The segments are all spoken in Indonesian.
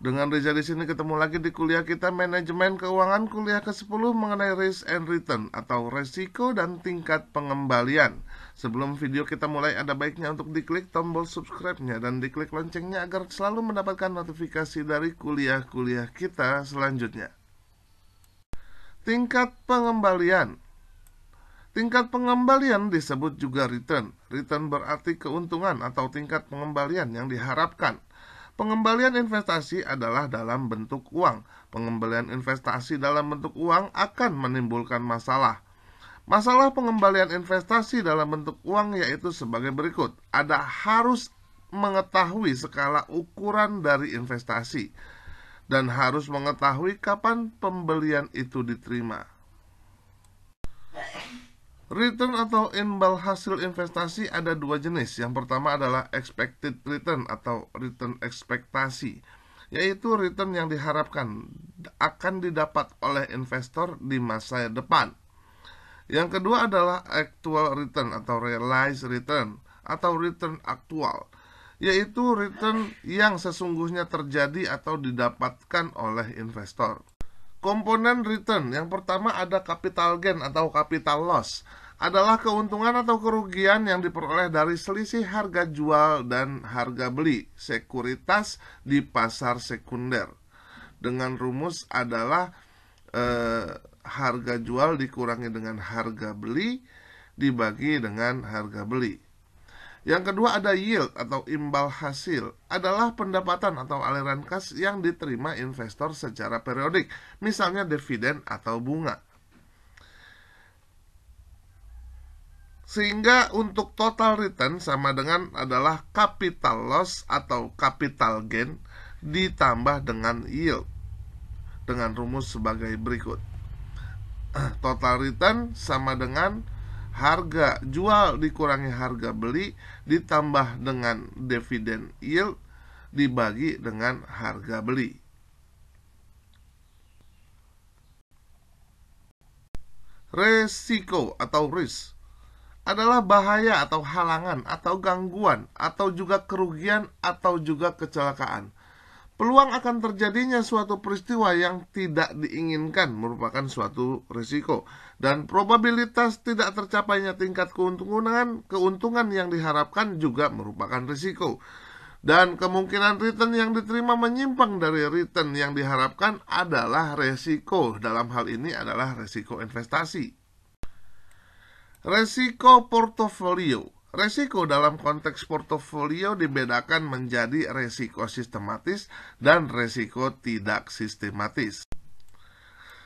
Dengan Reza di sini ketemu lagi di kuliah kita Manajemen Keuangan kuliah ke-10 mengenai risk and return atau resiko dan tingkat pengembalian. Sebelum video kita mulai, ada baiknya untuk diklik tombol subscribe-nya dan diklik loncengnya agar selalu mendapatkan notifikasi dari kuliah-kuliah kita selanjutnya. Tingkat pengembalian. Tingkat pengembalian disebut juga return. Return berarti keuntungan atau tingkat pengembalian yang diharapkan. Pengembalian investasi adalah dalam bentuk uang. Pengembalian investasi dalam bentuk uang akan menimbulkan masalah. Masalah pengembalian investasi dalam bentuk uang yaitu sebagai berikut. Ada harus mengetahui skala ukuran dari investasi dan harus mengetahui kapan pembelian itu diterima. Return atau imbal hasil investasi ada dua jenis. Yang pertama adalah expected return atau return ekspektasi, yaitu return yang diharapkan akan didapat oleh investor di masa depan. Yang kedua adalah actual return atau realized return atau return aktual, yaitu return yang sesungguhnya terjadi atau didapatkan oleh investor. Komponen return yang pertama ada capital gain atau capital loss, adalah keuntungan atau kerugian yang diperoleh dari selisih harga jual dan harga beli sekuritas di pasar sekunder. Dengan rumus adalah harga jual dikurangi dengan harga beli dibagi dengan harga beli. Yang kedua ada yield atau imbal hasil, adalah pendapatan atau aliran kas yang diterima investor secara periodik, misalnya dividen atau bunga. Sehingga untuk total return sama dengan adalah capital loss atau capital gain ditambah dengan yield, dengan rumus sebagai berikut. Total return sama dengan harga jual dikurangi harga beli ditambah dengan dividen yield dibagi dengan harga beli. Resiko atau risk adalah bahaya atau halangan atau gangguan atau juga kerugian atau juga kecelakaan. Peluang akan terjadinya suatu peristiwa yang tidak diinginkan merupakan suatu risiko, dan probabilitas tidak tercapainya tingkat keuntungan yang diharapkan juga merupakan risiko. Dan kemungkinan return yang diterima menyimpang dari return yang diharapkan adalah resiko. Dalam hal ini adalah resiko investasi. Resiko portofolio. Resiko dalam konteks portofolio dibedakan menjadi resiko sistematis dan resiko tidak sistematis.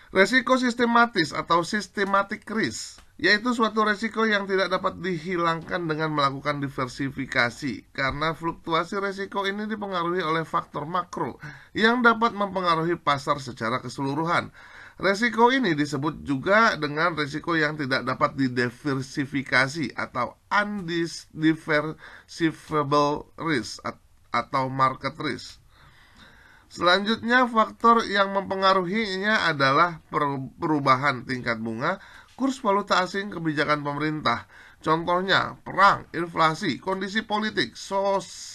Resiko sistematis atau systematic risk, yaitu suatu resiko yang tidak dapat dihilangkan dengan melakukan diversifikasi, karena fluktuasi resiko ini dipengaruhi oleh faktor makro yang dapat mempengaruhi pasar secara keseluruhan. Resiko ini disebut juga dengan resiko yang tidak dapat didiversifikasi atau undiversifiable risk atau market risk. Selanjutnya, faktor yang mempengaruhinya adalah perubahan tingkat bunga, kurs valuta asing, kebijakan pemerintah. Contohnya, perang, inflasi, kondisi politik,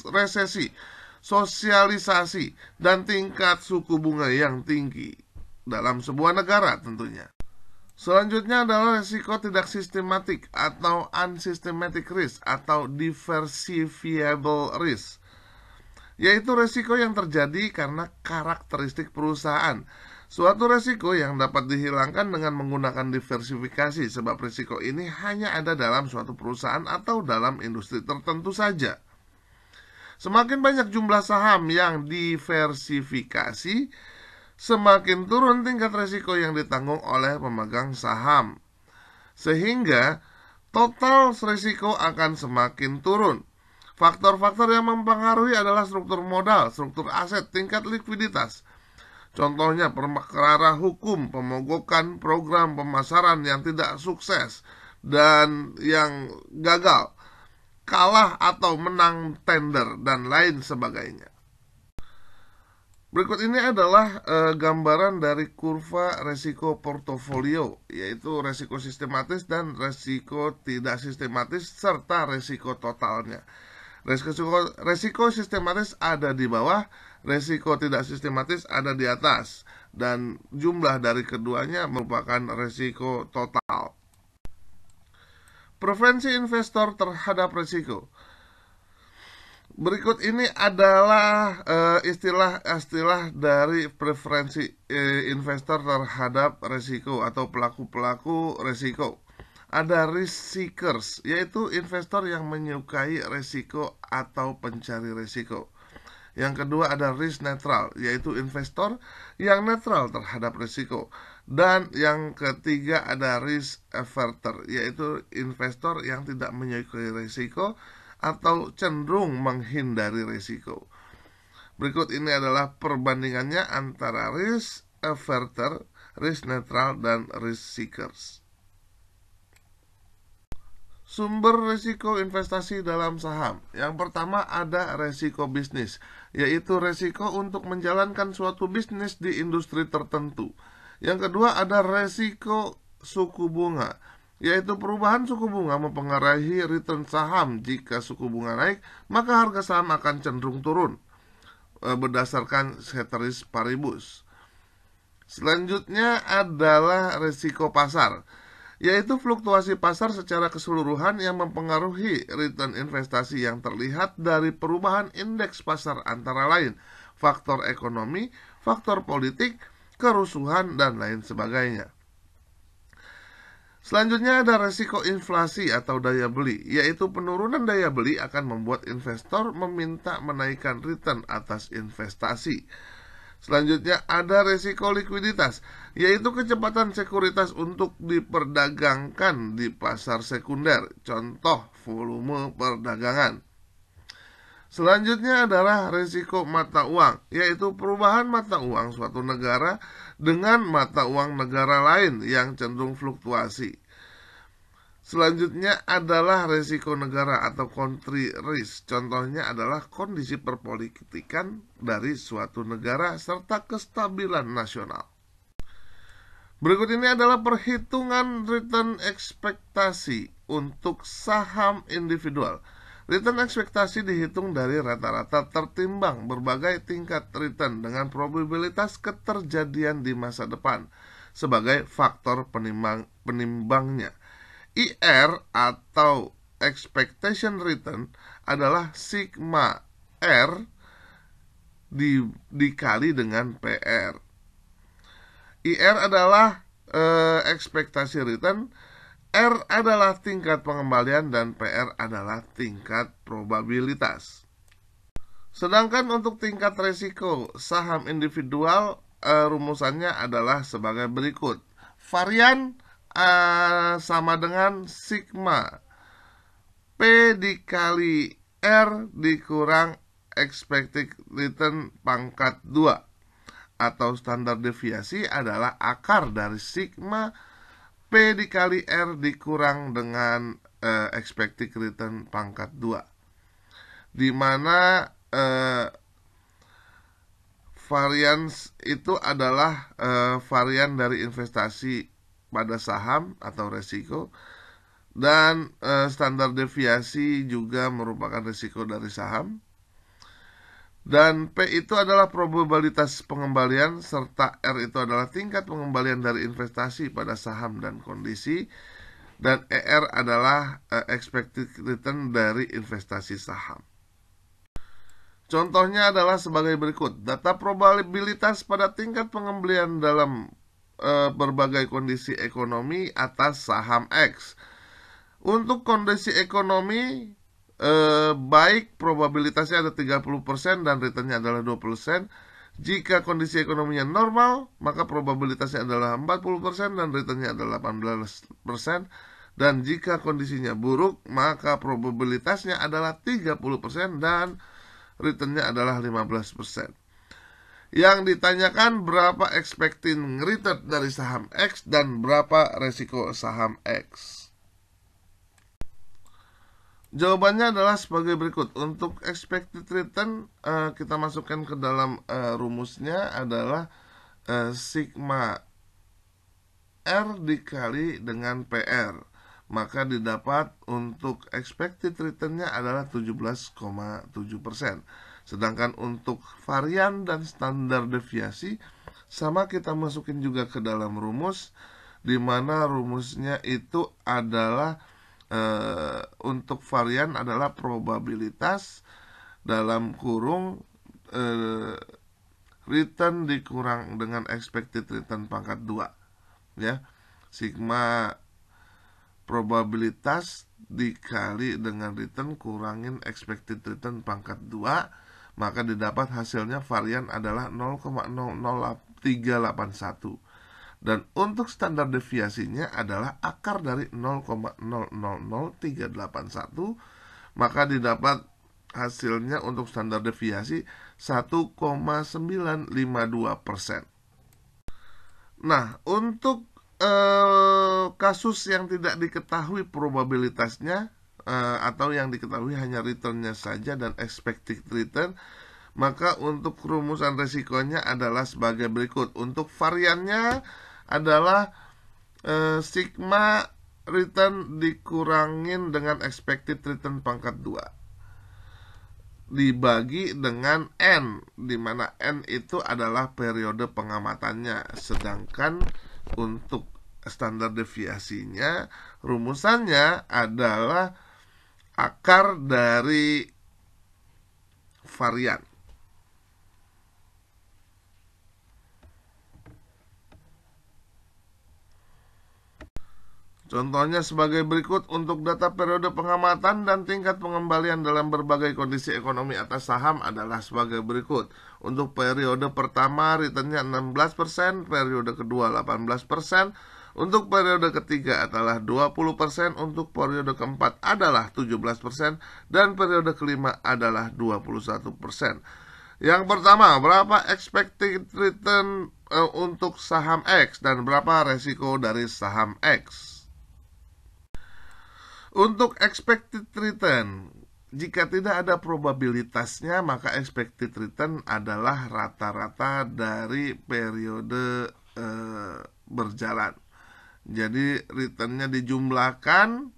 resesi, sosialisasi, dan tingkat suku bunga yang tinggi dalam sebuah negara tentunya. Selanjutnya adalah risiko tidak sistematik atau unsystematic risk atau diversifiable risk, yaitu risiko yang terjadi karena karakteristik perusahaan. Suatu risiko yang dapat dihilangkan dengan menggunakan diversifikasi, sebab risiko ini hanya ada dalam suatu perusahaan atau dalam industri tertentu saja. Semakin banyak jumlah saham yang diversifikasi, semakin turun tingkat risiko yang ditanggung oleh pemegang saham, sehingga total risiko akan semakin turun. Faktor-faktor yang mempengaruhi adalah struktur modal, struktur aset, tingkat likuiditas. Contohnya perkara hukum, pemogokan program pemasaran yang tidak sukses dan yang gagal, kalah atau menang tender, dan lain sebagainya. Berikut ini adalah gambaran dari kurva resiko portofolio, yaitu resiko sistematis dan resiko tidak sistematis serta resiko totalnya. Resiko sistematis ada di bawah, Resiko tidak sistematis ada di atas, dan jumlah dari keduanya merupakan resiko total. Preferensi investor terhadap resiko. Berikut ini adalah istilah-istilah dari preferensi investor terhadap resiko atau pelaku-pelaku resiko. Ada risk seekers, yaitu investor yang menyukai resiko atau pencari resiko. Yang kedua ada risk netral, yaitu investor yang netral terhadap resiko. Dan yang ketiga ada risk averter, yaitu investor yang tidak menyukai resiko atau cenderung menghindari risiko. Berikut ini adalah perbandingannya antara risk averter, risk netral, dan risk seekers. Sumber risiko investasi dalam saham. Yang pertama ada risiko bisnis, yaitu risiko untuk menjalankan suatu bisnis di industri tertentu. Yang kedua ada risiko suku bunga, yaitu perubahan suku bunga mempengaruhi return saham. Jika suku bunga naik, maka harga saham akan cenderung turun berdasarkan ceteris paribus. Selanjutnya adalah risiko pasar, yaitu fluktuasi pasar secara keseluruhan yang mempengaruhi return investasi yang terlihat dari perubahan indeks pasar antara lain faktor ekonomi, faktor politik, kerusuhan, dan lain sebagainya. Selanjutnya ada resiko inflasi atau daya beli, yaitu penurunan daya beli akan membuat investor meminta menaikkan return atas investasi. Selanjutnya ada resiko likuiditas, yaitu kecepatan sekuritas untuk diperdagangkan di pasar sekunder, contoh volume perdagangan. Selanjutnya adalah resiko mata uang, yaitu perubahan mata uang suatu negara dengan mata uang negara lain yang cenderung fluktuasi. Selanjutnya adalah resiko negara atau country risk. Contohnya adalah kondisi perpolitikan dari suatu negara serta kestabilan nasional. Berikut ini adalah perhitungan return ekspektasi untuk saham individual. Return ekspektasi dihitung dari rata-rata tertimbang berbagai tingkat return dengan probabilitas keterjadian di masa depan sebagai faktor penimbangnya. IR atau expectation return adalah sigma R dikali dengan PR. IR adalah ekspektasi return, R adalah tingkat pengembalian, dan PR adalah tingkat probabilitas. Sedangkan untuk tingkat resiko saham individual, rumusannya adalah sebagai berikut. Varian sama dengan sigma P dikali R dikurang expected return pangkat 2, atau standar deviasi adalah akar dari sigma P dikali R dikurang dengan expected return pangkat 2, di mana varians itu adalah varian dari investasi pada saham atau resiko, dan standar deviasi juga merupakan resiko dari saham. Dan P itu adalah probabilitas pengembalian, serta R itu adalah tingkat pengembalian dari investasi pada saham dan kondisi, dan ER adalah expected return dari investasi saham. Contohnya adalah sebagai berikut. Data probabilitas pada tingkat pengembalian dalam berbagai kondisi ekonomi atas saham X. Untuk kondisi ekonomi baik, probabilitasnya ada 30% dan returnnya adalah 20%. Jika kondisi ekonominya normal, maka probabilitasnya adalah 40% dan returnnya adalah 18%. Dan jika kondisinya buruk, maka probabilitasnya adalah 30% dan returnnya adalah 15%. Yang ditanyakan berapa expecting return dari saham X dan berapa resiko saham X. Jawabannya adalah sebagai berikut. Untuk expected return kita masukkan ke dalam rumusnya adalah sigma R dikali dengan PR. Maka didapat untuk expected return-nya adalah 17,7%. Sedangkan untuk varian dan standar deviasi sama, kita masukin juga ke dalam rumus, di mana rumusnya itu adalah untuk varian adalah probabilitas dalam kurung return dikurang dengan expected return pangkat 2, ya. Sigma probabilitas dikali dengan return kurangin expected return pangkat 2, maka didapat hasilnya varian adalah 0,00381. Dan untuk standar deviasinya adalah akar dari 0,000381, maka didapat hasilnya untuk standar deviasi 1,952%. Nah, untuk kasus yang tidak diketahui probabilitasnya atau yang diketahui hanya returnnya saja dan expected return, maka untuk rumusan resikonya adalah sebagai berikut. Untuk variannya adalah sigma return dikurangin dengan expected return pangkat 2 dibagi dengan N, di mana N itu adalah periode pengamatannya. Sedangkan untuk standar deviasinya, rumusannya adalah akar dari varian. Contohnya sebagai berikut. Untuk data periode pengamatan dan tingkat pengembalian dalam berbagai kondisi ekonomi atas saham adalah sebagai berikut. Untuk periode pertama returnnya 16%, periode kedua 18%, untuk periode ketiga adalah 20%, untuk periode keempat adalah 17%, dan periode kelima adalah 21%. Yang pertama, berapa expected return untuk saham X dan berapa resiko dari saham X? Untuk expected return, jika tidak ada probabilitasnya, maka expected return adalah rata-rata dari periode berjalan. Jadi returnnya dijumlahkan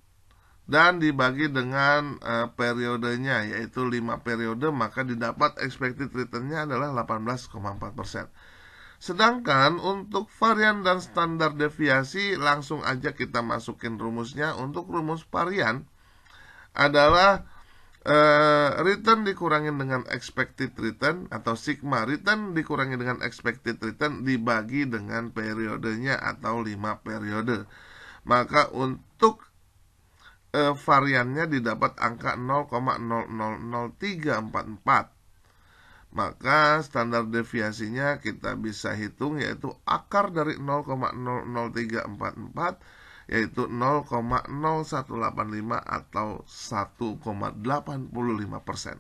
dan dibagi dengan periodenya, yaitu 5 periode, maka didapat expected returnnya adalah 18,4%. Sedangkan untuk varian dan standar deviasi, langsung aja kita masukin rumusnya. Untuk rumus varian adalah return dikurangin dengan expected return, atau sigma return dikurangin dengan expected return dibagi dengan periodenya atau 5 periode. Maka untuk variannya didapat angka 0,000344. Maka standar deviasinya kita bisa hitung, yaitu akar dari 0,00344, yaitu 0,0185 atau 1,85%.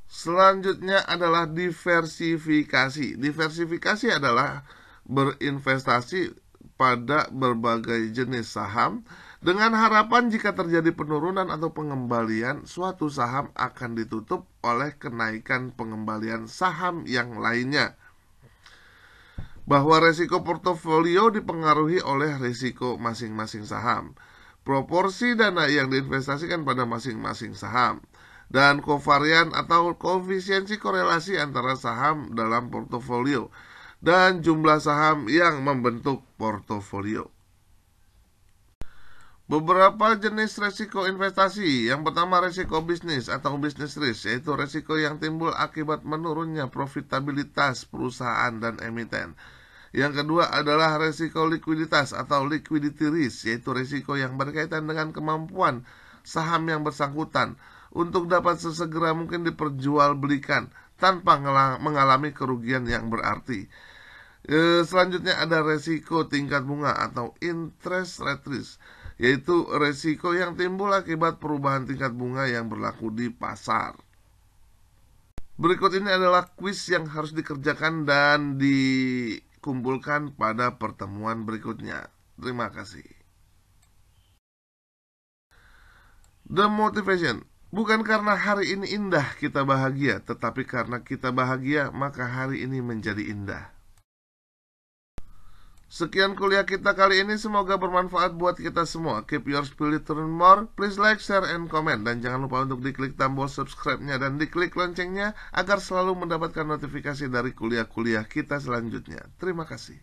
Selanjutnya adalah diversifikasi. Diversifikasi adalah berinvestasi pada berbagai jenis saham dengan harapan jika terjadi penurunan atau pengembalian, suatu saham akan ditutup oleh kenaikan pengembalian saham yang lainnya. Bahwa resiko portofolio dipengaruhi oleh resiko masing-masing saham, proporsi dana yang diinvestasikan pada masing-masing saham, dan kovarian atau koefisiensi korelasi antara saham dalam portofolio dan jumlah saham yang membentuk portofolio. Beberapa jenis resiko investasi. Yang pertama, resiko bisnis atau business risk, yaitu resiko yang timbul akibat menurunnya profitabilitas perusahaan dan emiten. Yang kedua adalah resiko likuiditas atau liquidity risk, yaitu resiko yang berkaitan dengan kemampuan saham yang bersangkutan untuk dapat sesegera mungkin diperjualbelikan tanpa mengalami kerugian yang berarti. Selanjutnya ada resiko tingkat bunga atau interest rate risk, yaitu resiko yang timbul akibat perubahan tingkat bunga yang berlaku di pasar. Berikut ini adalah kuis yang harus dikerjakan dan dikumpulkan pada pertemuan berikutnya. Terima kasih. The motivation. Bukan karena hari ini indah kita bahagia, tetapi karena kita bahagia maka hari ini menjadi indah. Sekian kuliah kita kali ini, semoga bermanfaat buat kita semua. Keep your spirit to learn more. Please like, share, and comment. Dan jangan lupa untuk diklik tombol subscribe-nya dan diklik loncengnya agar selalu mendapatkan notifikasi dari kuliah-kuliah kita selanjutnya. Terima kasih.